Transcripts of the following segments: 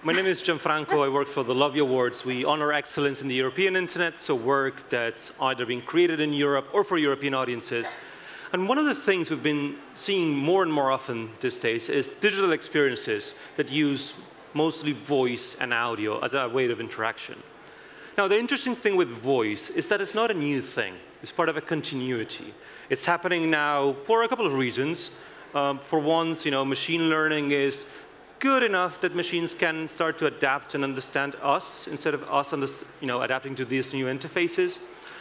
My name is Gianfranco. I work for the Lovie Awards. We honor excellence in the European internet, so work that's either being created in Europe or for European audiences. And one of the things we've been seeing more and more often these days is digital experiences that use mostly voice and audio as a way of interaction. Now, the interesting thing with voice is that it's not a new thing. It's part of a continuity. It's happening now for a couple of reasons. For once, machine learning is good enough that machines can start to adapt and understand us instead of us adapting to these new interfaces.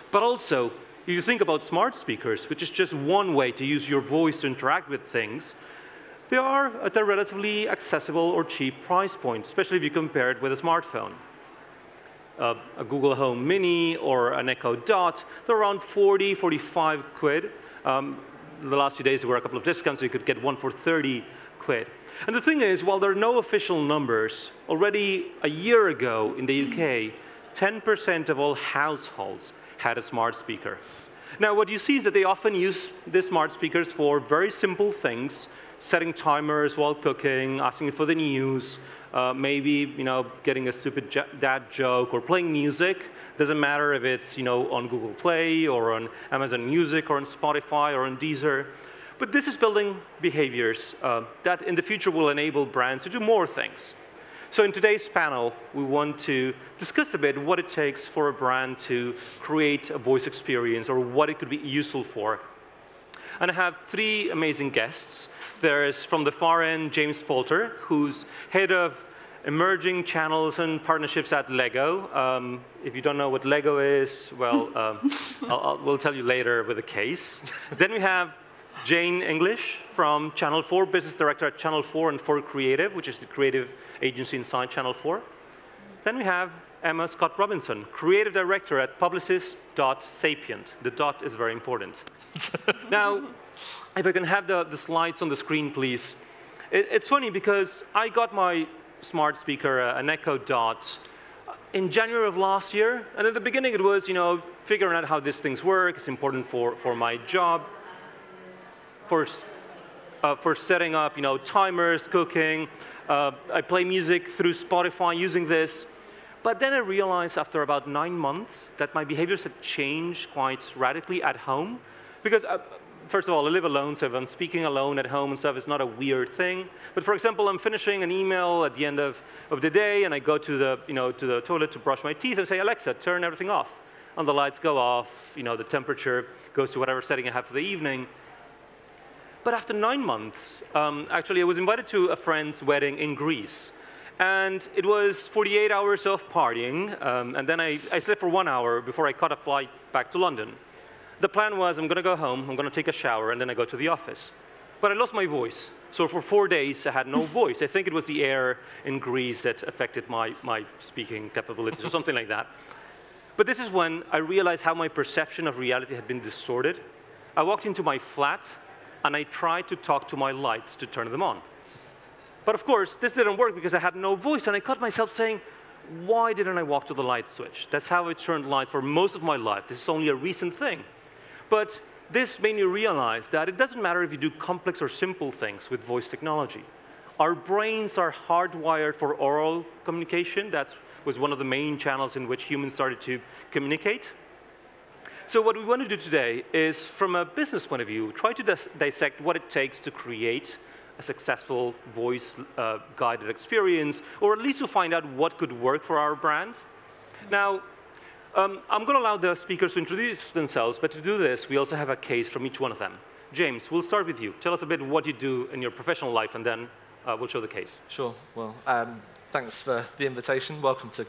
But also, if you think about smart speakers, which is just one way to use your voice to interact with things, they are at a relatively accessible or cheap price point, especially if you compare it with a smartphone. A Google Home Mini or an Echo Dot, they're around 40, 45 quid. The last few days there were a couple of discounts, so you could get one for 30 quid. And the thing is, while there are no official numbers, already a year ago in the UK, 10% of all households had a smart speaker. Now, what you see is that they often use these smart speakers for very simple things, setting timers while cooking, asking for the news, maybe getting a stupid dad joke or playing music. Doesn't matter if it's on Google Play or on Amazon Music or on Spotify or on Deezer. But this is building behaviors that in the future will enable brands to do more things. So in today's panel, we want to discuss a bit what it takes for a brand to create a voice experience or what it could be useful for. And I have three amazing guests. There's from the far end, James Poulter, who's head of emerging channels and partnerships at Lego. If you don't know what Lego is, well, we'll tell you later with a case. Then we have Jane English from Channel 4, business director at Channel 4 and 4 Creative, which is the creative agency inside Channel 4. Then we have Emma Scott Robinson, creative director at Publicis.Sapient. The dot is very important. Now, if I can have the slides on the screen, please. It's funny because I got my smart speaker, an Echo Dot, in January of last year. And at the beginning, it was, figuring out how these things work. It's important for my job. For setting up, timers, cooking. I play music through Spotify using this. But then I realized after about 9 months that my behaviors had changed quite radically at home. Because, first of all, I live alone, so if I'm speaking alone at home and stuff, it's not a weird thing. But for example, I'm finishing an email at the end of the day, and I go to the toilet to brush my teeth and say, Alexa, turn everything off. And the lights go off, the temperature goes to whatever setting I have for the evening. But after 9 months, actually, I was invited to a friend's wedding in Greece. And it was 48 hours of partying, and then I slept for 1 hour before I caught a flight back to London. The plan was I'm going to go home, I'm going to take a shower, and then I go to the office. But I lost my voice. So for 4 days, I had no voice. I think it was the air in Greece that affected my speaking capabilities or something like that. But this is when I realized how my perception of reality had been distorted. I walked into my flat, and I tried to talk to my lights to turn them on. But of course, this didn't work because I had no voice, and I caught myself saying, why didn't I walk to the light switch? That's how I turned lights for most of my life. This is only a recent thing. But this made me realize that it doesn't matter if you do complex or simple things with voice technology. Our brains are hardwired for oral communication. That was one of the main channels in which humans started to communicate. So what we want to do today is, from a business point of view, try to dissect what it takes to create a successful voice-guided experience, or at least to find out what could work for our brand. Now, I'm going to allow the speakers to introduce themselves, but to do this, we also have a case from each one of them. James, we'll start with you. Tell us a bit what you do in your professional life, and then we'll show the case. Sure. Well, thanks for the invitation. Welcome to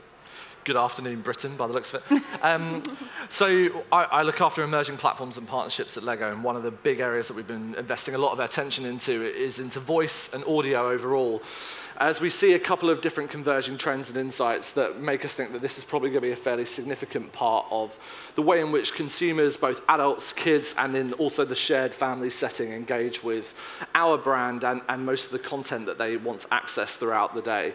good afternoon, Britain, by the looks of it. So I look after emerging platforms and partnerships at Lego, and one of the big areas that we've been investing a lot of our attention into is into voice and audio overall, as we see a couple of different converging trends and insights that make us think that this is probably going to be a fairly significant part of the way in which consumers, both adults, kids, and in also the shared family setting, engage with our brand and most of the content that they want to access throughout the day.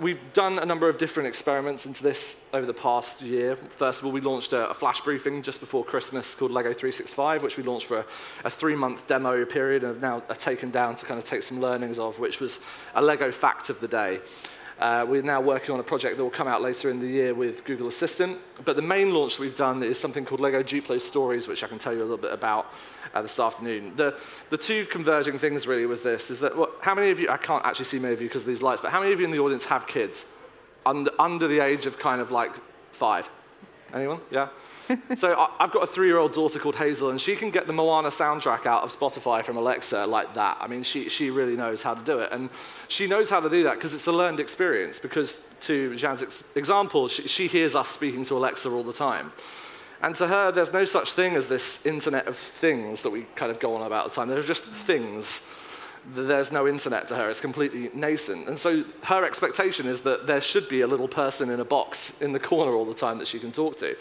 We've done a number of different experiments into this over the past year. First of all, we launched a flash briefing just before Christmas called Lego 365, which we launched for a 3-month demo period and have now taken down to kind of take some learnings of, which was a Lego fact of the day. We're now working on a project that will come out later in the year with Google Assistant. But the main launch we've done is something called LEGO Duplo Stories, which I can tell you a little bit about this afternoon. The two converging things really was this, is that how many of you, I can't actually see many of you because of these lights, but how many of you in the audience have kids under the age of kind of like 5? Anyone? Yeah? So I've got a 3-year-old daughter called Hazel, and she can get the Moana soundtrack out of Spotify from Alexa like that. I mean, she really knows how to do it. And she knows how to do that because it's a learned experience, because to Jean's example, she hears us speaking to Alexa all the time. And to her, there's no such thing as this Internet of Things that we kind of go on about all the time. There's just things. There's no internet to her. It's completely nascent. And so her expectation is that there should be a little person in a box in the corner all the time that she can talk to,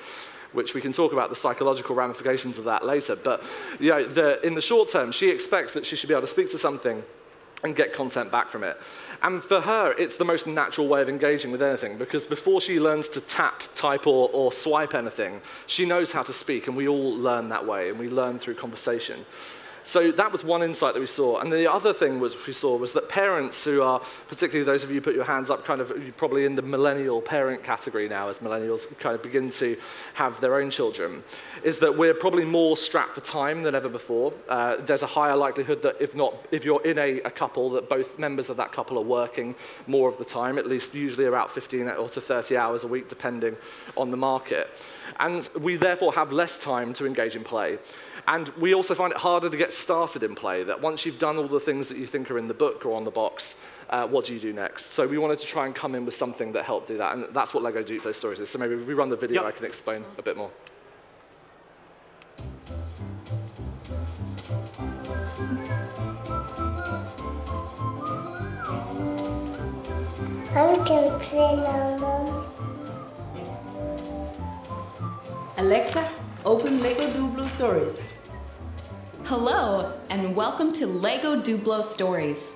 which we can talk about the psychological ramifications of that later. But you know, in the short term, she expects that she should be able to speak to something and get content back from it. And for her, it's the most natural way of engaging with anything, because before she learns to tap, type, or swipe anything, she knows how to speak, and we all learn that way, and we learn through conversation. So that was one insight that we saw. And the other thing we saw was that parents who are, particularly those of you who put your hands up, kind of probably in the millennial parent category now, as millennials kind of begin to have their own children, is that we're probably more strapped for time than ever before. There's a higher likelihood that if you're in a couple, that both members of that couple are working more of the time, at least usually about 15 or to 30 hours a week, depending on the market. And we therefore have less time to engage in play. And we also find it harder to get started in play, that once you've done all the things that you think are in the book or on the box, what do you do next? So we wanted to try and come in with something that helped do that, and that's what LEGO Duplo Stories is. So maybe if we run the video, yep, I can explain a bit more. I can play now. Alexa, open LEGO Duplo Stories. Hello, and welcome to LEGO Duplo Stories.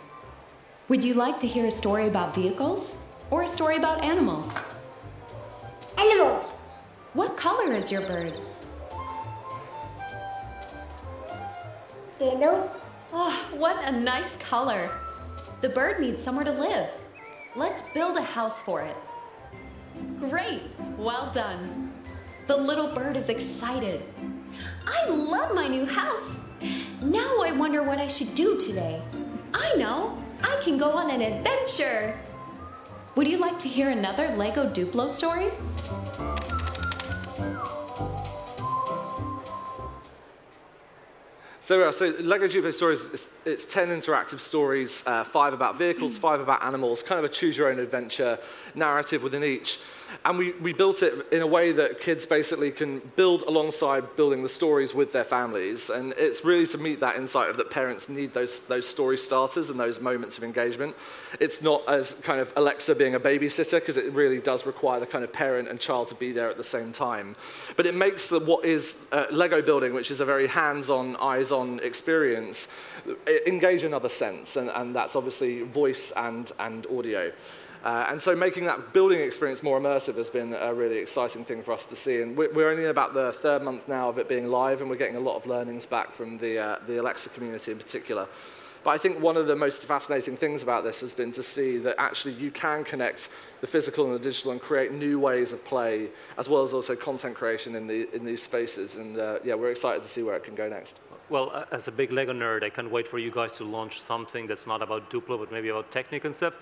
Would you like to hear a story about vehicles or a story about animals? Animals. What color is your bird? Yellow. Oh, what a nice color. The bird needs somewhere to live. Let's build a house for it. Great, well done. The little bird is excited. I love my new house. Now I wonder what I should do today. I know, I can go on an adventure. Would you like to hear another LEGO Duplo story? So LEGO Duplo Stories, it's 10 interactive stories, 5 about vehicles, 5 about animals, kind of a choose-your-own-adventure narrative within each. And we built it in a way that kids basically can build alongside building the stories with their families. And it's really to meet that insight of that parents need those story starters and those moments of engagement. It's not as kind of Alexa being a babysitter, because it really does require the kind of parent and child to be there at the same time. But it makes what is Lego building, which is a very hands-on, eyes-on experience, engage another sense. And that's obviously voice and audio. And so making that building experience more immersive has been a really exciting thing for us to see. And we're only about the 3rd month now of it being live, and we're getting a lot of learnings back from the Alexa community in particular. But I think one of the most fascinating things about this has been to see that actually you can connect the physical and the digital and create new ways of play, as well as also content creation in these spaces. And yeah, we're excited to see where it can go next. Well, as a big LEGO nerd, I can't wait for you guys to launch something that's not about Duplo, but maybe about Technic and stuff.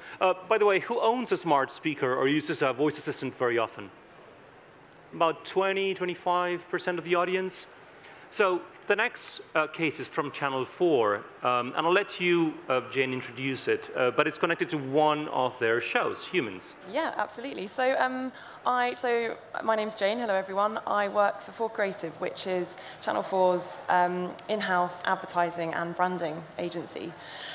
By the way, who owns a smart speaker or uses a voice assistant very often? About 20, 25% of the audience. So the next case is from Channel 4, and I'll let you, Jane, introduce it, but it's connected to one of their shows, Humans. Yeah, absolutely. So my name's Jane. Hello, everyone. I work for 4 Creative, which is Channel 4's in-house advertising and branding agency.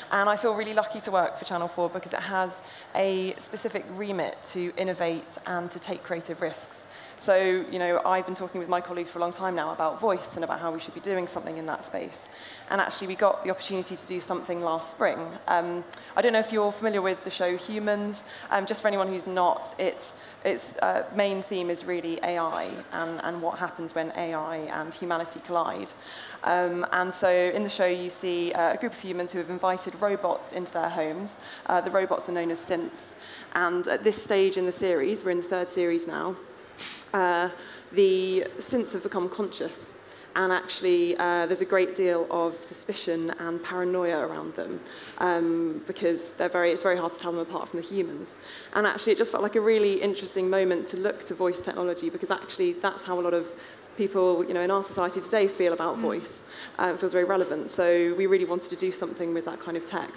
And I feel really lucky to work for Channel 4 because it has a specific remit to innovate and to take creative risks. So, you know, I've been talking with my colleagues for a long time now about voice and about how we should be doing doing something in that space. And actually, we got the opportunity to do something last spring. I don't know if you're familiar with the show Humans. Just for anyone who's not, its main theme is really AI and what happens when AI and humanity collide. And so in the show, you see a group of humans who have invited robots into their homes. The robots are known as synths. And at this stage in the series, we're in the 3rd series now, the synths have become conscious. And actually, there's a great deal of suspicion and paranoia around them because it's very hard to tell them apart from the humans. And actually, it just felt like a really interesting moment to look to voice technology because actually, that's how a lot of people, in our society today feel about voice. It feels very relevant. So we really wanted to do something with that kind of tech.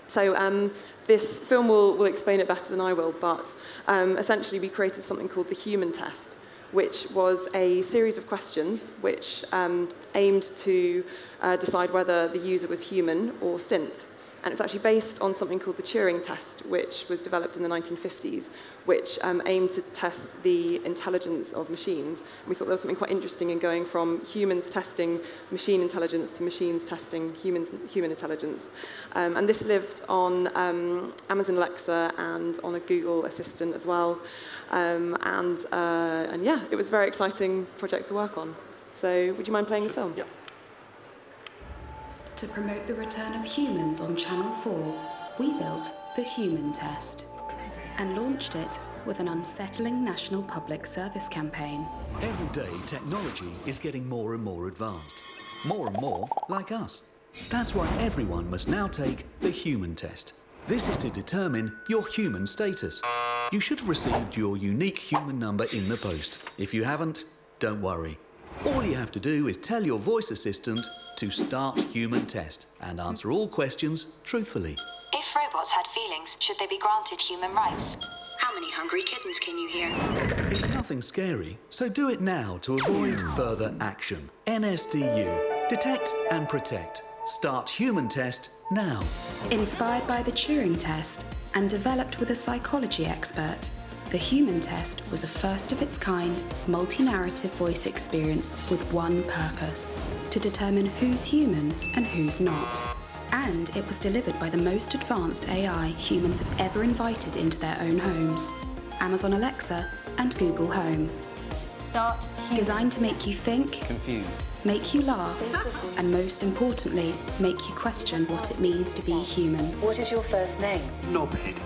So this film will explain it better than I will, but essentially, we created something called the Human Test, which was a series of questions which aimed to decide whether the user was human or synth. And it's actually based on something called the Turing test, which was developed in the 1950s, which aimed to test the intelligence of machines. And we thought there was something quite interesting in going from humans testing machine intelligence to machines testing human intelligence. And this lived on Amazon Alexa and on a Google Assistant as well. And yeah, it was a very exciting project to work on. So would you mind playing the film? Yeah. To promote the return of humans on Channel 4, we built the Human Test and launched it with an unsettling national public service campaign. Every day, technology is getting more and more advanced. More and more like us. That's why everyone must now take the Human Test. This is to determine your human status. You should have received your unique human number in the post. If you haven't, don't worry. All you have to do is tell your voice assistant to start Human Test and answer all questions truthfully. If robots had feelings, should they be granted human rights? How many hungry kittens can you hear? It's nothing scary, so do it now to avoid further action. NSDU. Detect and protect. Start Human Test now. Inspired by the Turing test and developed with a psychology expert, the Human Test was a first-of-its-kind, multi-narrative voice experience with one purpose: to determine who's human and who's not. And it was delivered by the most advanced AI humans have ever invited into their own homes: Amazon Alexa and Google Home. Start human. Designed to make you think, confused, make you laugh, and most importantly, make you question what it means to be human. What is your first name? knobhead.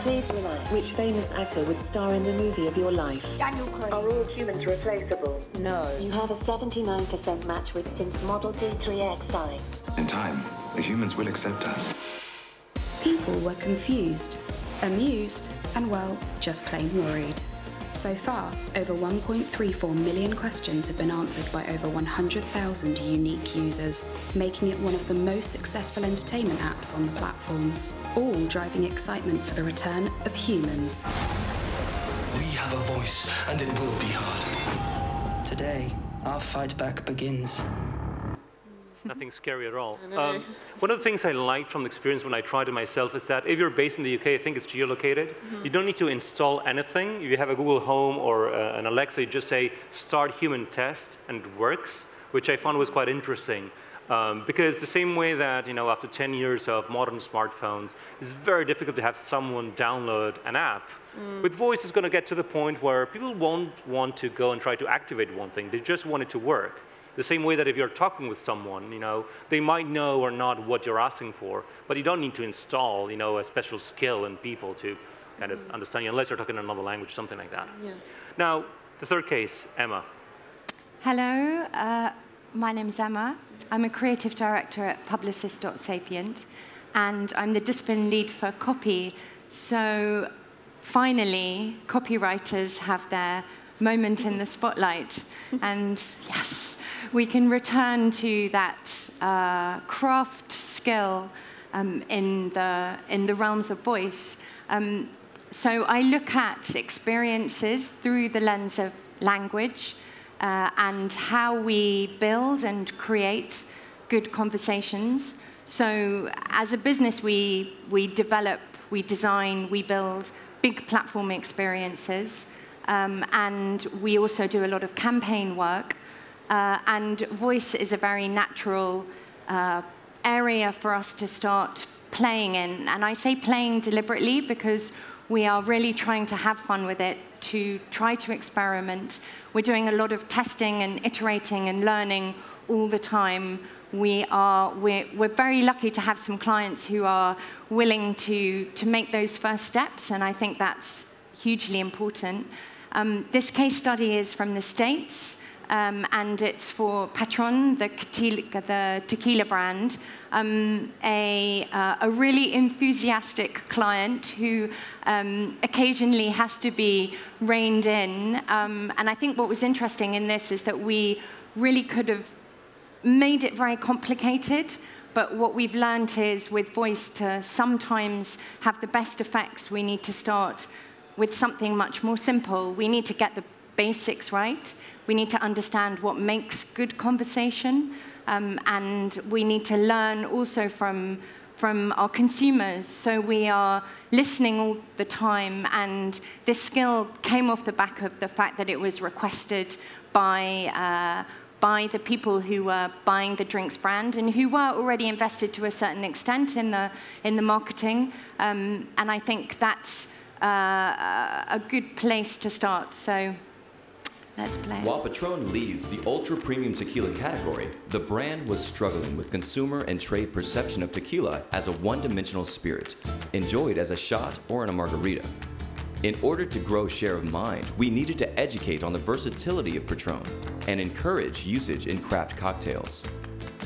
Please relax. Which famous actor would star in the movie of your life? Daniel Craig. Are all humans replaceable? No. You have a 79% match with synth model D3XI. In time, the humans will accept us. People were confused, amused, and well, just plain worried. So far, over 1.34 million questions have been answered by over 100,000 unique users, making it one of the most successful entertainment apps on the platforms, all driving excitement for the return of humans. We have a voice, and it will be heard. Today, our fight back begins. Nothing scary at all. One of the things I liked from the experience when I tried it myself is that if you're based in the UK, I think it's geolocated. You don't need to install anything. If you have a Google Home or an Alexa, you just say, start Human Test, and it works, which I found was quite interesting. Because the same way that, after 10 years of modern smartphones, it's very difficult to have someone download an app. With voice, it's going to get to the point where people won't want to go and try to activate one thing. They just want it to work. The same way that if you're talking with someone, they might know or not what you're asking for, but you don't need to install, a special skill in people to kind of understand you, unless you're talking another language, something like that. Yeah. Now, the third case, Emma. Hello, my name's Emma. I'm a creative director at Publicist.sapient, and I'm the discipline lead for copy. So finally, copywriters have their moment in the spotlight, and yes, we can return to that craft skill in the realms of voice. So I look at experiences through the lens of language and how we build and create good conversations. So as a business, we develop, we design, we build big platform experiences. And we also do a lot of campaign work. and voice is a very natural area for us to start playing in. And I say playing deliberately because we are really trying to have fun with it, to try to experiment. We're doing a lot of testing and iterating and learning all the time. We're very lucky to have some clients who are willing to make those first steps, and I think that's hugely important. This case study is from the States, and it's for Patron, the tequila brand, a really enthusiastic client who occasionally has to be reined in. And I think what was interesting in this is that we really could have made it very complicated, but what we've learned is with voice to sometimes have the best effects, we need to start with something much more simple. We need to get the basics right. We need to understand what makes good conversation, and we need to learn also from our consumers. So we are listening all the time, and this skill came off the back of the fact that it was requested by the people who were buying the drinks brand and who were already invested to a certain extent in the marketing. And I think that's a good place to start. So let's play. While Patron leads the ultra-premium tequila category, the brand was struggling with consumer and trade perception of tequila as a one-dimensional spirit, enjoyed as a shot or in a margarita. In order to grow share of mind, we needed to educate on the versatility of Patron and encourage usage in craft cocktails.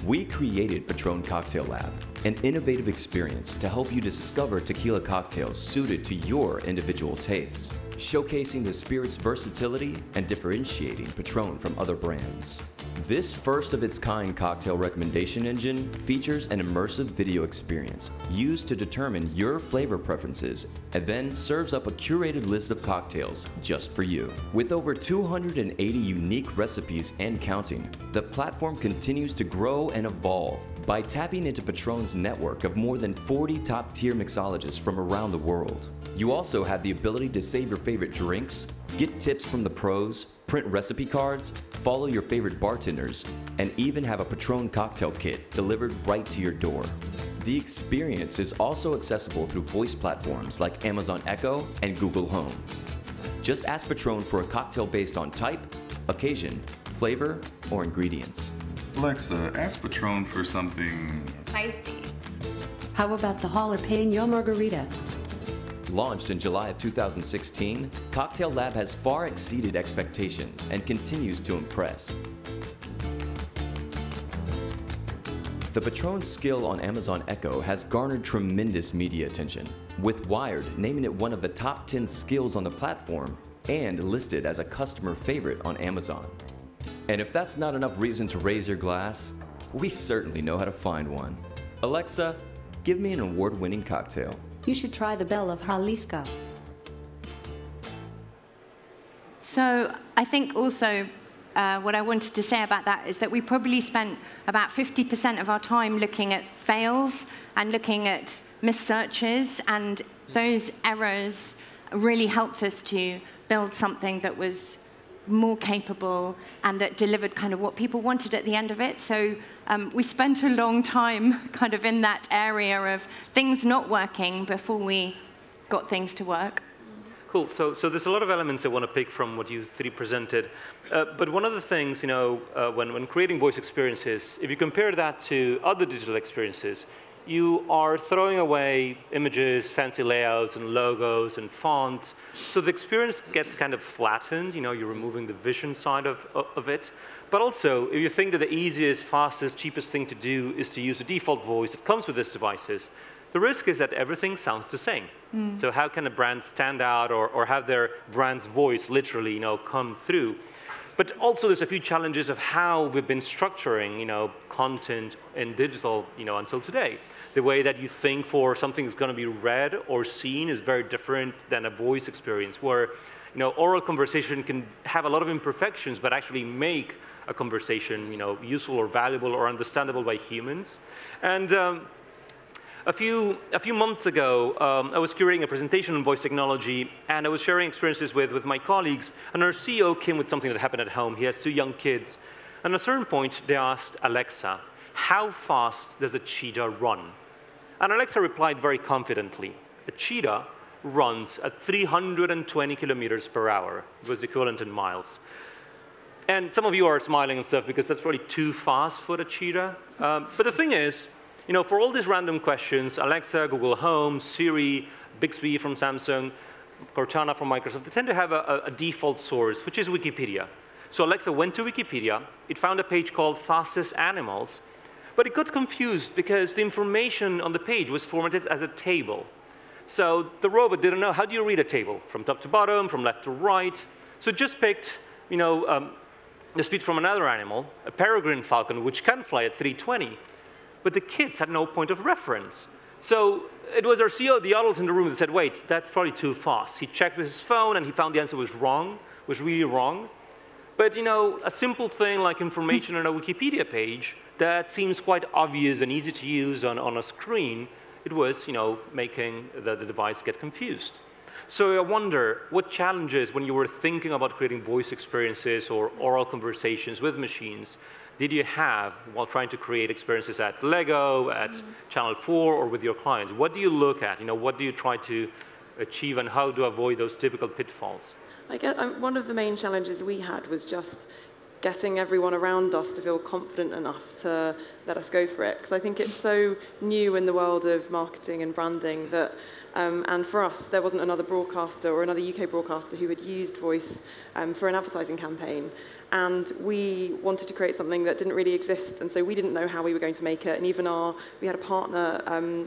We created Patron Cocktail Lab, an innovative experience to help you discover tequila cocktails suited to your individual tastes, showcasing the spirit's versatility and differentiating Patron from other brands. This first-of-its-kind cocktail recommendation engine features an immersive video experience used to determine your flavor preferences and then serves up a curated list of cocktails just for you. With over 280 unique recipes and counting, the platform continues to grow and evolve by tapping into Patron's network of more than 40 top-tier mixologists from around the world. You also have the ability to save your favorite drinks, get tips from the pros, print recipe cards, follow your favorite bartenders, and even have a Patron cocktail kit delivered right to your door. The experience is also accessible through voice platforms like Amazon Echo and Google Home. Just ask Patron for a cocktail based on type, occasion, flavor, or ingredients. Alexa, ask Patron for something spicy. How about the Jalapeno Margarita? Launched in July of 2016, Cocktail Lab has far exceeded expectations and continues to impress. The Patron skill on Amazon Echo has garnered tremendous media attention, with Wired naming it one of the top 10 skills on the platform and listed as a customer favorite on Amazon. And if that's not enough reason to raise your glass, we certainly know how to find one. Alexa, give me an award-winning cocktail. You should try the Belle of Jalisco. So I think also what I wanted to say about that is that we probably spent about 50% of our time looking at fails and looking at missed searches, and those errors really helped us to build something that was more capable and that delivered kind of what people wanted at the end of it. So we spent a long time kind of in that area of things not working before we got things to work. Cool. So there's a lot of elements I want to pick from what you three presented. But one of the things, you know, when creating voice experiences, if you compare that to other digital experiences, you are throwing away images, fancy layouts, and logos, and fonts. So the experience gets kind of flattened. You know, you're removing the vision side of it. But also, if you think that the easiest, fastest, cheapest thing to do is to use the default voice that comes with these devices, the risk is that everything sounds the same. So how can a brand stand out or have their brand's voice literally, you know, come through? But also, there's a few challenges of how we've been structuring, you know, content in digital, you know, until today. The way that you think for something that's going to be read or seen is very different than a voice experience, where, you know, oral conversation can have a lot of imperfections, but actually make a conversation, you know, useful or valuable or understandable by humans. And a few months ago, I was curating a presentation on voice technology, and I was sharing experiences with my colleagues, and our CEO came with something that happened at home. He has 2 young kids, And at a certain point, they asked Alexa, how fast does a cheetah run? And Alexa replied very confidently, a cheetah runs at 320 kilometers per hour. It was equivalent in miles. And some of you are smiling and stuff because that's probably too fast for the cheetah. But the thing is, for all these random questions, Alexa, Google Home, Siri, Bixby from Samsung, Cortana from Microsoft, they tend to have a default source, which is Wikipedia. So Alexa went to Wikipedia. It found a page called Fastest Animals. But it got confused because the information on the page was formatted as a table. So the robot didn't know, how do you read a table? From top to bottom, from left to right. So it just picked, the speed from another animal, a peregrine falcon, which can fly at 320. But the kids had no point of reference. So it was our CEO, the adult in the room, that said, wait, that's probably too fast. He checked with his phone, and he found the answer was wrong, was really wrong. But a simple thing like information on a Wikipedia page that seems quite obvious and easy to use on a screen, it was making the device get confused. So I wonder, what challenges, when you were thinking about creating voice experiences or oral conversations with machines, did you have while trying to create experiences at Lego, at Channel 4, or with your clients? What do you look at? What do you try to achieve, and how to avoid those typical pitfalls? One of the main challenges we had was just getting everyone around us to feel confident enough to let us go for it. Because I think it's so new in the world of marketing and branding that, and for us, there wasn't another broadcaster or another UK broadcaster who had used voice for an advertising campaign. And we wanted to create something that didn't really exist, and so we didn't know how we were going to make it. And even we had a partner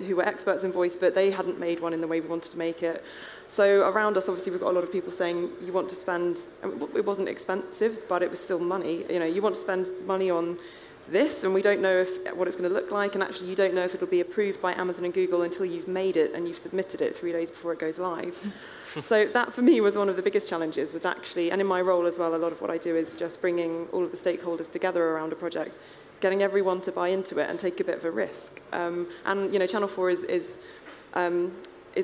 who were experts in voice, but they hadn't made one in the way we wanted to make it. So around us, obviously, we've got a lot of people saying, you want to spend, it wasn't expensive, but it was still money. You want to spend money on this, and we don't know what it's going to look like, and actually you don't know if it'll be approved by Amazon and Google until you've made it and you've submitted it 3 days before it goes live. So that, for me, was one of the biggest challenges, was actually, and in my role as well, a lot of what I do is just bringing all of the stakeholders together around a project, getting everyone to buy into it and take a bit of a risk. And Channel 4 is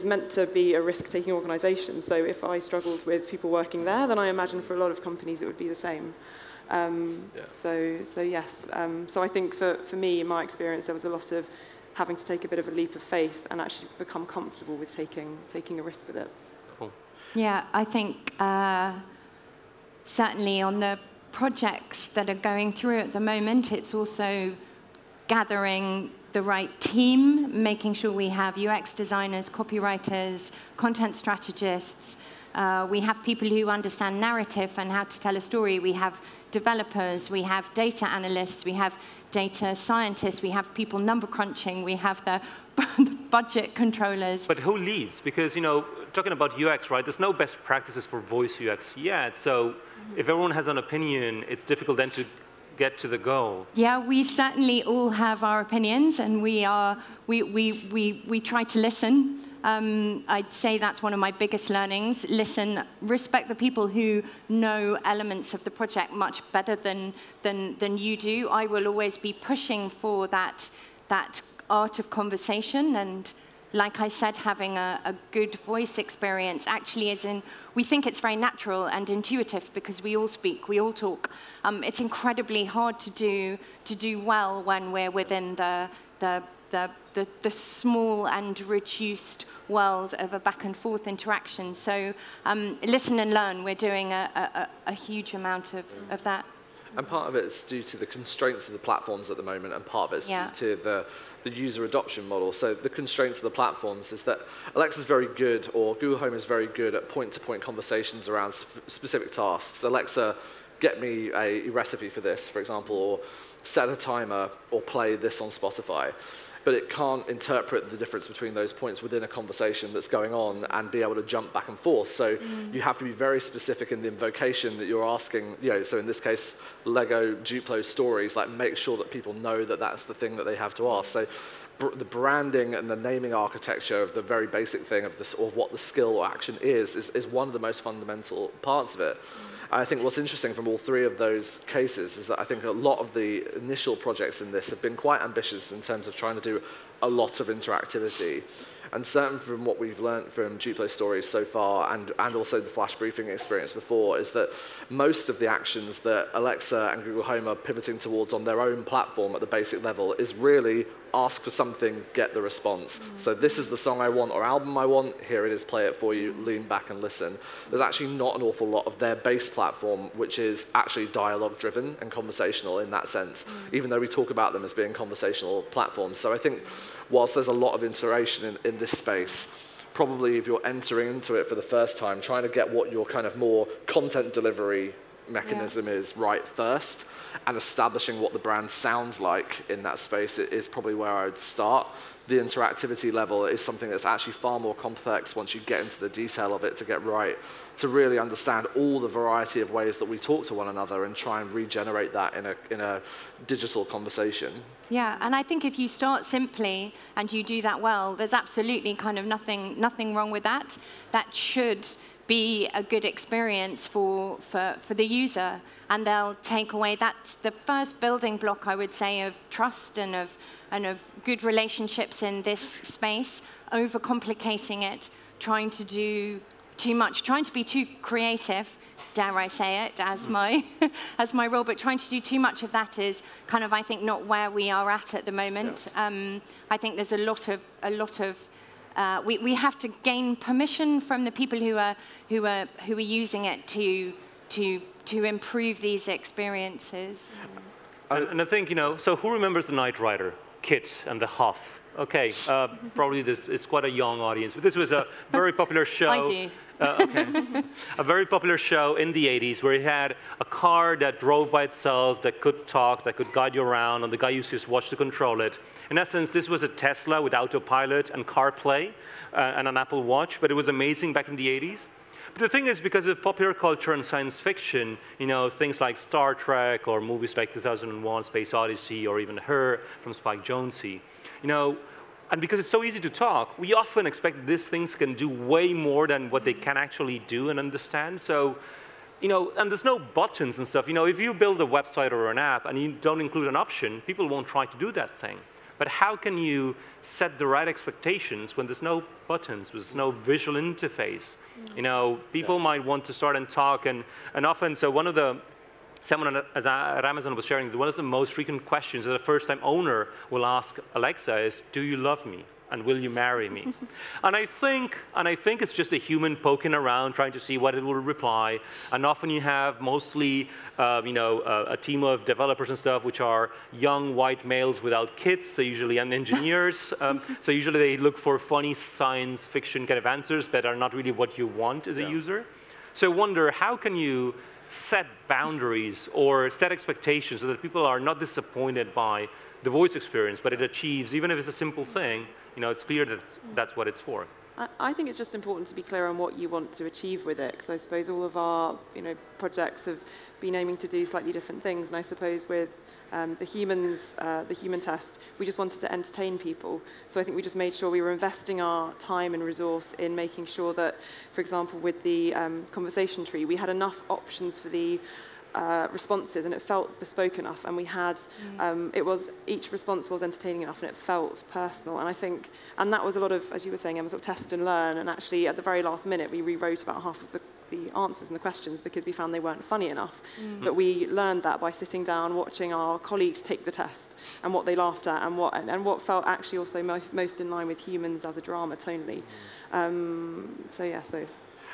meant to be a risk-taking organisation, so if I struggled with people working there, then I imagine for a lot of companies it would be the same. So yes, so I think for me, in my experience, there was a lot of having to take a bit of a leap of faith and actually become comfortable with taking a risk with it. Cool. Yeah, I think certainly on the projects that are going through at the moment, it's also gathering the right team, making sure we have UX designers, copywriters, content strategists. We have people who understand narrative and how to tell a story. We have developers, we have data analysts, we have data scientists, we have people number crunching, we have the budget controllers. But who leads? Because, talking about UX, right, there's no best practices for voice UX yet. So if everyone has an opinion, it's difficult then to get to the goal. Yeah, we certainly all have our opinions, and we try to listen. I'd say that's one of my biggest learnings. Listen, respect the people who know elements of the project much better than you do. I will always be pushing for that art of conversation, and like I said, having a good voice experience actually is we think it's very natural and intuitive because we all speak, we all talk. It's incredibly hard to do well when we're within the small and reduced world of a back and forth interaction. So listen and learn, we're doing a huge amount of that. And part of it is due to the constraints of the platforms at the moment, and part of it is due to the user adoption model. So the constraints of the platforms is that Alexa's very good, or Google Home is very good at point-to-point conversations around specific tasks. Alexa, get me a recipe for this, for example, or set a timer, or play this on Spotify. But it can't interpret the difference between those points within a conversation that's going on and be able to jump back and forth. So you have to be very specific in the invocation that you're asking. So in this case, Lego Duplo stories, like make sure that people know that that's the thing that they have to ask. So the branding and the naming architecture of the very basic thing of this, or what the skill or action is one of the most fundamental parts of it. I think what's interesting from all three of those cases is that I think a lot of the initial projects in this have been quite ambitious in terms of trying to do a lot of interactivity. And certainly from what we've learned from Duplo Stories so far, and also the flash briefing experience before, is that most of the actions that Alexa and Google Home are pivoting towards on their own platform at the basic level is really ask for something, get the response. So this is the song I want or album I want, here it is, play it for you, lean back and listen. There's actually not an awful lot of their base platform which is actually dialogue driven and conversational in that sense, even though we talk about them as being conversational platforms. So I think whilst there's a lot of iteration in this space, probably if you're entering into it for the first time, trying to get what your kind of more content delivery mechanism is right first, and establishing what the brand sounds like in that space is probably where I would start. The interactivity level is something that's actually far more complex once you get into the detail of it to get right, to really understand all the variety of ways that we talk to one another and try and regenerate that in a digital conversation. Yeah, and I think if you start simply and you do that well, there's absolutely kind of nothing wrong with that. That should be a good experience for the user, and they'll take away, that's the first building block, I would say, of trust and of good relationships in this space. Overcomplicating it, trying to do too much, trying to be too creative, dare I say it, as my as my role, but trying to do too much of that is kind of, I think, not where we are at the moment. Yeah. I think there's a lot of we have to gain permission from the people who are using it to improve these experiences. And I think, so who remembers the Knight Rider, Kit and the Huff? Okay, probably this is quite a young audience, but this was a very popular show. I do. Okay. A very popular show in the 80s where you had a car that drove by itself, that could talk, that could guide you around, and the guy used his watch to control it. In essence, this was a Tesla with autopilot and CarPlay and an Apple Watch, but it was amazing back in the 80s. But the thing is, because of popular culture and science fiction, things like Star Trek or movies like 2001: Space Odyssey, or even Her from Spike Jonze, and because it's so easy to talk, we often expect these things can do way more than what they can actually do and understand. So, and there's no buttons and stuff. If you build a website or an app and you don't include an option, people won't try to do that thing. But how can you set the right expectations when there's no buttons, there's no visual interface? People might want to start and talk, and often, so someone at Amazon was sharing that one of the most frequent questions that a first-time owner will ask Alexa is, "Do you love me? And will you marry me?" and I think it's just a human poking around, trying to see what it will reply. And often you have mostly, a team of developers and stuff, which are young white males without kids, so usually, and engineers. So usually they look for funny science fiction kind of answers that are not really what you want as a user. So I wonder, how can you set boundaries or set expectations so that people are not disappointed by the voice experience, but it achieves, even if it's a simple thing, it's clear that that's what it's for. I think it's just important to be clear on what you want to achieve with it, because I suppose all of our projects have been aiming to do slightly different things, and I suppose with the human test, we just wanted to entertain people. So I think we just made sure we were investing our time and resource in making sure that, for example, with the conversation tree, we had enough options for the responses, and it felt bespoke enough, and we had each response was entertaining enough, and it felt personal. And I think, and that was a lot of, as you were saying, Emma, sort of test and learn. And actually, at the very last minute, we rewrote about half of the answers and the questions because we found they weren't funny enough. But we learned that by sitting down, watching our colleagues take the test, and what they laughed at, and what felt actually also most in line with humans as a drama tonally.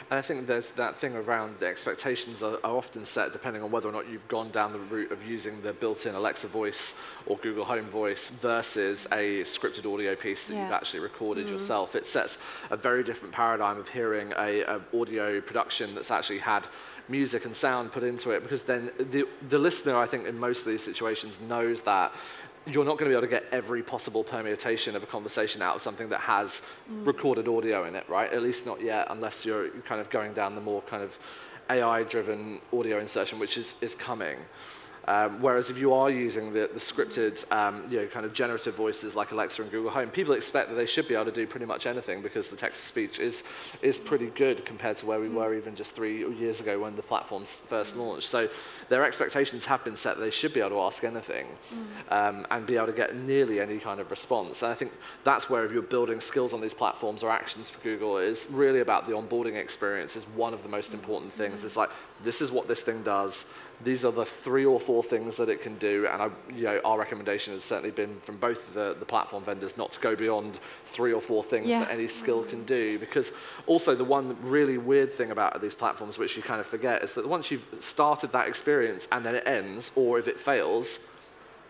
And I think there's that thing around the expectations are often set depending on whether or not you've gone down the route of using the built-in Alexa voice or Google Home voice versus a scripted audio piece that you've actually recorded yourself. It sets a very different paradigm of hearing a audio production that's actually had music and sound put into it, because then the listener, I think, in most of these situations knows that you're not going to be able to get every possible permutation of a conversation out of something that has recorded audio in it, right? At least not yet, unless you're kind of going down the more kind of AI-driven audio insertion, which is coming. Whereas if you are using the scripted, kind of generative voices like Alexa and Google Home, people expect that they should be able to do pretty much anything because the text-to-speech is pretty good compared to where we were even just 3 years ago when the platforms first launched. So their expectations have been set that they should be able to ask anything and be able to get nearly any kind of response. And I think that's where if you're building skills on these platforms or actions for Google, is really about the onboarding experience is one of the most important things. It's like, this is what this thing does. These are the 3 or 4 things that it can do, and our recommendation has certainly been from both the platform vendors not to go beyond 3 or 4 things that any skill can do, because also the one really weird thing about these platforms, which you kind of forget, is that once you've started that experience and then it ends, or if it fails,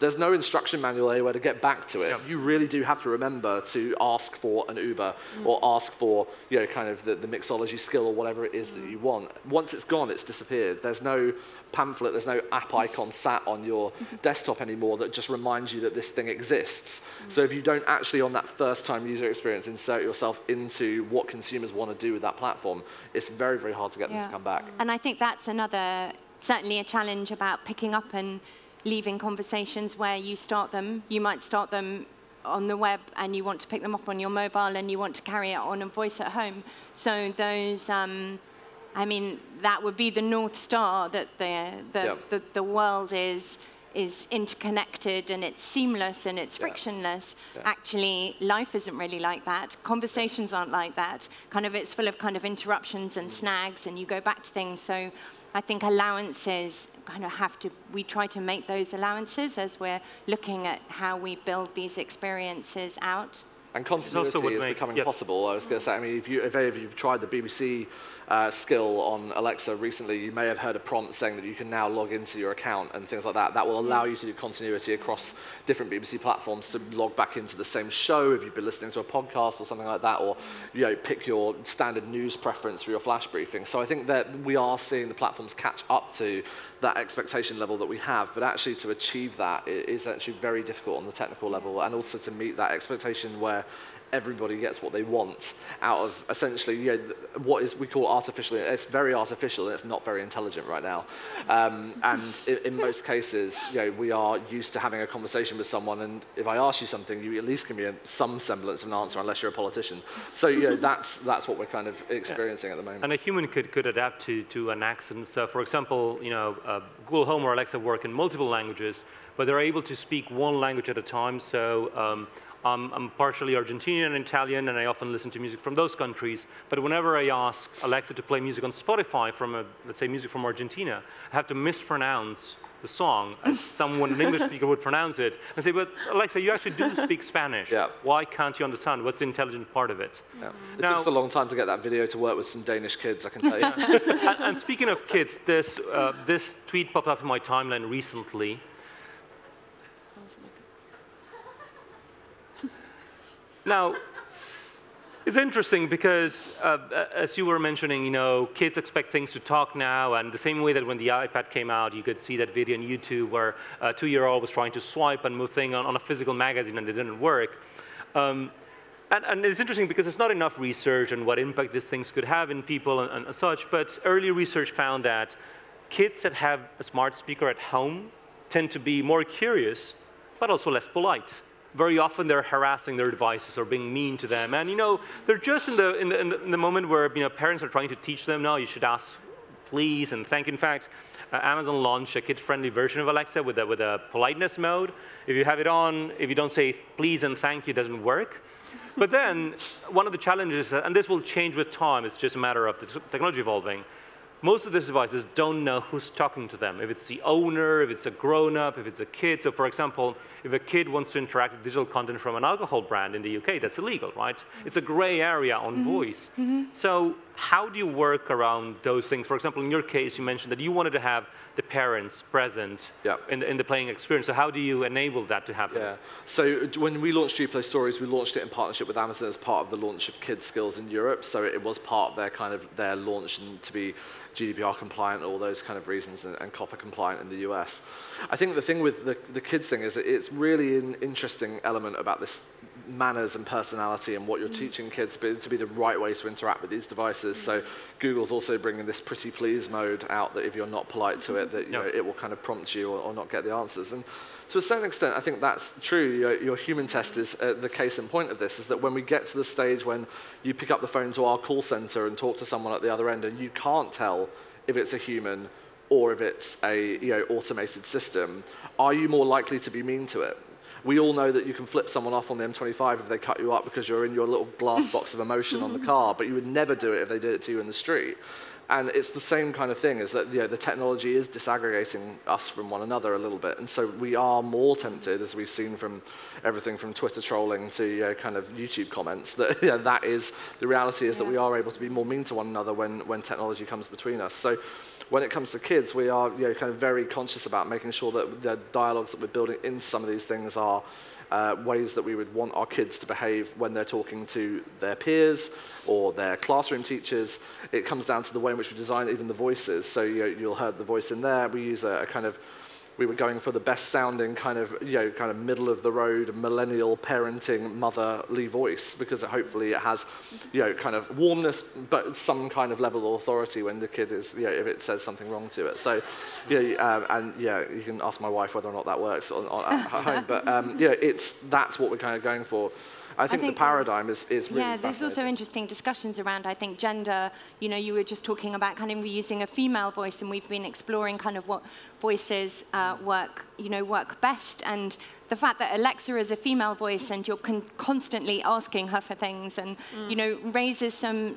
there's no instruction manual anywhere to get back to it. You really do have to remember to ask for an Uber or ask for kind of the mixology skill or whatever it is that you want. Once it's gone, it's disappeared. There's no pamphlet, there's no app icon sat on your desktop anymore that just reminds you that this thing exists. So if you don't actually, on that first time user experience, insert yourself into what consumers want to do with that platform, it's very, very hard to get them to come back. And I think that's certainly a challenge about picking up and leaving conversations where you start them. You might start them on the web and you want to pick them up on your mobile and you want to carry it on a voice at home. So those, I mean, that would be the North Star, that the world is interconnected and it's seamless and it's frictionless. Actually, life isn't really like that. Conversations aren't like that. It's full of kind of interruptions and snags, and you go back to things. So I think allowances we try to make those allowances as we're looking at how we build these experiences out. And continuity is becoming possible. I was going to say, I mean, if any of you've tried the BBC skill on Alexa recently, you may have heard a prompt saying that you can now log into your account and things like that. That will allow you to do continuity across different BBC platforms to log back into the same show if you've been listening to a podcast or something like that, or pick your standard news preference for your flash briefing. So I think that we are seeing the platforms catch up to that expectation level that we have, but actually to achieve that is actually very difficult on the technical level, and also to meet that expectation where everybody gets what they want out of essentially what we call artificial. It's very artificial and it's not very intelligent right now. And in most cases, we are used to having a conversation with someone, and if I ask you something, you at least give me some semblance of an answer, unless you're a politician. So that's what we're kind of experiencing at the moment. And a human could adapt to an accent. So for example, Google Home or Alexa work in multiple languages, but they're able to speak one language at a time. So I'm partially Argentinian and Italian, and I often listen to music from those countries. But whenever I ask Alexa to play music on Spotify from, let's say, music from Argentina, I have to mispronounce the song as someone, an English speaker, would pronounce it, and say, but Alexa, you actually do speak Spanish. Why can't you understand? What's the intelligent part of it? It takes a long time to get that video to work with some Danish kids, I can tell you. And speaking of kids, this tweet popped up in my timeline recently. Now, it's interesting because, as you were mentioning, kids expect things to talk now, and the same way that when the iPad came out, you could see that video on YouTube where a 2-year-old was trying to swipe and move things on a physical magazine and it didn't work. And it's interesting because there's not enough research on what impact these things could have in people and such, but early research found that kids that have a smart speaker at home tend to be more curious, but also less polite. Very often they're harassing their devices or being mean to them, and they're just in the moment where parents are trying to teach them, no, you should ask please and thank you. In fact, Amazon launched a kid-friendly version of Alexa with a politeness mode. If you have it on, if you don't say please and thank you, it doesn't work. But then one of the challenges, and this will change with time, it's just a matter of the technology evolving. Most of these devices don't know who's talking to them. If it's the owner, if it's a grown-up, if it's a kid. So for example, if a kid wants to interact with digital content from an alcohol brand in the UK, that's illegal, right? It's a gray area on voice. So how do you work around those things? For example, in your case, you mentioned that you wanted to have the parents present in the playing experience. So how do you enable that to happen? So when we launched Gplay Stories, we launched it in partnership with Amazon as part of the launch of Kids Skills in Europe. So it was part of their launch and to be GDPR compliant, all those kind of reasons, and COPPA compliant in the US. I think the thing with the kids thing is it's really an interesting element about this manners and personality and what you're teaching kids to be the right way to interact with these devices. So Google's also bringing this pretty please mode out, that if you're not polite to it, that you know, it will kind of prompt you or not get the answers. And to a certain extent, I think that's true. Your human test is the case in point of this, is that when we get to the stage when you pick up the phone to our call center and talk to someone at the other end and you can't tell if it's a human or if it's a automated system, are you more likely to be mean to it? We all know that you can flip someone off on the M25 if they cut you up because you're in your little glass box of emotion on the car, but you would never do it if they did it to you in the street. And it's the same kind of thing, is that the technology is disaggregating us from one another a little bit. And so we are more tempted, as we've seen from everything from Twitter trolling to kind of YouTube comments, that that is, the reality is that we are able to be more mean to one another when technology comes between us. So when it comes to kids, we are kind of very conscious about making sure that the dialogues that we're building into some of these things are ways that we would want our kids to behave when they're talking to their peers or their classroom teachers. It comes down to the way in which we design even the voices. So you'll hear the voice in there. We use a kind of, we were going for the best sounding kind of middle of the road millennial parenting motherly voice, because hopefully it has kind of warmness but some kind of level of authority when the kid is if it says something wrong to it. So and you can ask my wife whether or not that works at home, but that's what we're kind of going for. I think the paradigm is really there's also interesting discussions around, I think, gender. You were just talking about kind of using a female voice, and we've been exploring kind of what voices work best. And the fact that Alexa is a female voice and you're constantly asking her for things, and raises some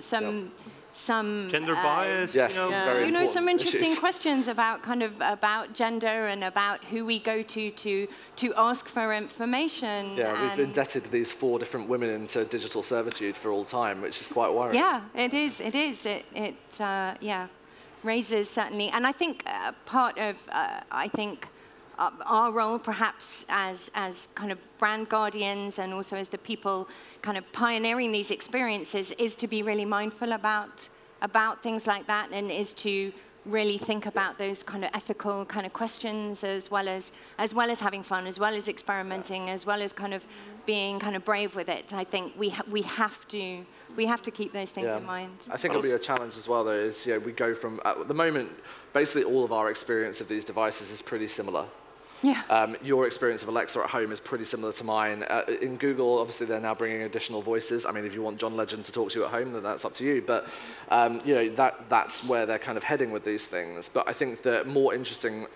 gender bias, some interesting questions about gender and about who we go to ask for information. Yeah, we've indebted these 4 different women into digital servitude for all time, which is quite worrying. Yeah, it is. It raises certainly, and I think part of our role, perhaps as kind of brand guardians and also as the people kind of pioneering these experiences, is to be really mindful about things like that, and is to really think about those kind of ethical kind of questions, as well as having fun, as well as experimenting, as well as kind of being kind of brave with it. I think we have to keep those things in mind. I think it'll be a challenge as well, though, is we go from, at the moment, basically all of our experience of these devices is pretty similar. Yeah. Your experience of Alexa at home is pretty similar to mine. In Google, obviously, they're now bringing additional voices. I mean, if you want John Legend to talk to you at home, then that's up to you. But that's where they're kind of heading with these things. But I think the more interesting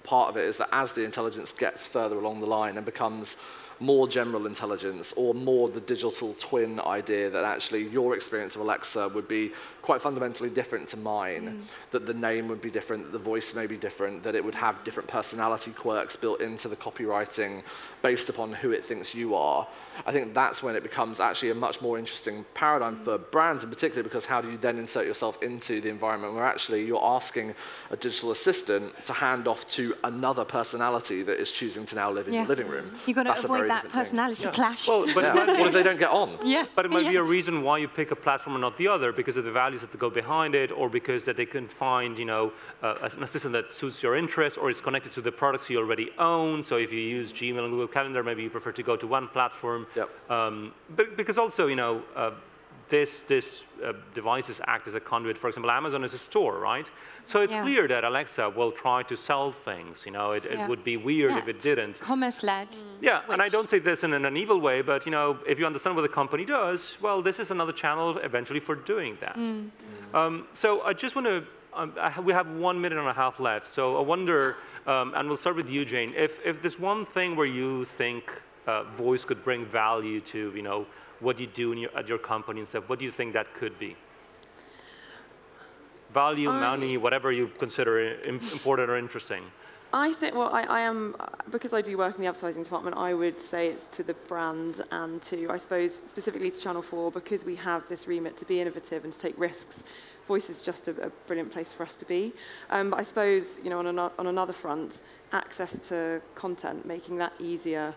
part of it is that as the intelligence gets further along the line and becomes more general intelligence, or more the digital twin idea, that actually your experience of Alexa would be quite fundamentally different to mine, that the name would be different, that the voice may be different, that it would have different personality quirks built into the copywriting based upon who it thinks you are. I think that's when it becomes actually a much more interesting paradigm for brands in particular, because how do you then insert yourself into the environment where actually you're asking a digital assistant to hand off to another personality that is choosing to now live in your living room? You've got to avoid that personality clash. Well, but what if they don't get on? But it might be a reason why you pick a platform and not the other, because of the values that go behind it, or because that they can find an assistant that suits your interest, or is connected to the products you already own. So if you use Gmail and Google Calendar, maybe you prefer to go to one platform. But because also, this devices act as a conduit. For example, Amazon is a store, right? So it's clear that Alexa will try to sell things. It would be weird if it didn't. Commerce-led. Yeah, and I don't say this in an evil way, but if you understand what the company does, well, this is another channel eventually for doing that. So I just want to, we have 1.5 minutes left. So I wonder, and we'll start with you, Jane, if there's one thing where you think voice could bring value to, what you do at your company and stuff, what do you think that could be? Value, money, whatever you consider important or interesting. I think, well, I am, because I do work in the advertising department, I would say it's to the brand and to, I suppose, specifically to Channel 4, because we have this remit to be innovative and to take risks. Voice is just a brilliant place for us to be. But I suppose, on another front, access to content, making that easier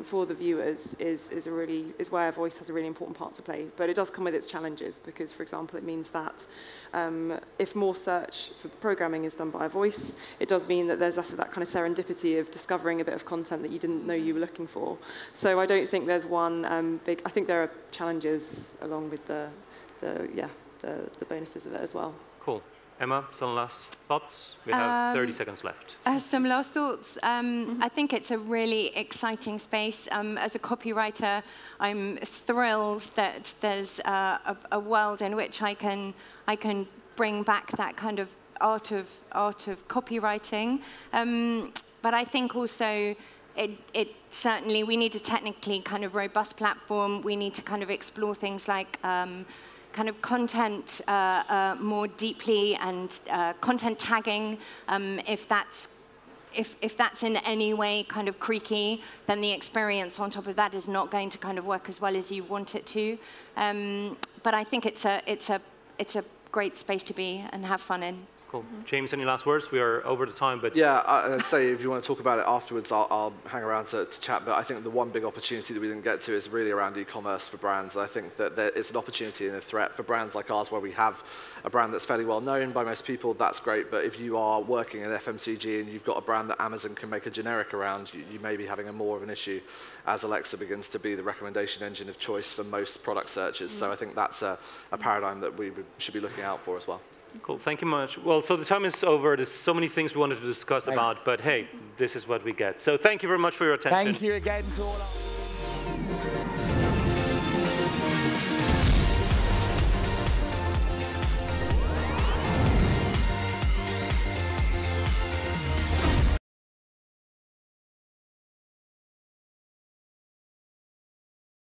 for the viewers is where voice has a really important part to play. But it does come with its challenges because, for example, it means that if more search for programming is done by a voice, it does mean that there's less of that kind of serendipity of discovering a bit of content that you didn't know you were looking for. So I don't think there's one big. I think there are challenges along with the bonuses of it as well. Cool. Emma, some last thoughts? We have 30 seconds left. Some last thoughts. I think it's a really exciting space. As a copywriter, I'm thrilled that there's a world in which I can bring back that kind of art of copywriting. But I think also it certainly, we need a technically kind of robust platform. We need to kind of explore things like kind of content more deeply and content tagging. If that's in any way kind of creaky, then the experience on top of that is not going to kind of work as well as you want it to. But I think it's a great space to be and have fun in. Cool. James, any last words? We are over the time, but... Yeah, I'd say if you want to talk about it afterwards, I'll hang around to chat, but I think the one big opportunity that we didn't get to is really around e-commerce for brands. I think that it's an opportunity and a threat for brands like ours where we have a brand that's fairly well known by most people, that's great, but if you are working in FMCG and you've got a brand that Amazon can make a generic around, you may be having more of an issue as Alexa begins to be the recommendation engine of choice for most product searches. So I think that's a paradigm that we should be looking out for as well. Cool, thank you much. Well, so the time is over. There's so many things we wanted to discuss about, but hey, this is what we get. So thank you very much for your attention. Thank you again to all our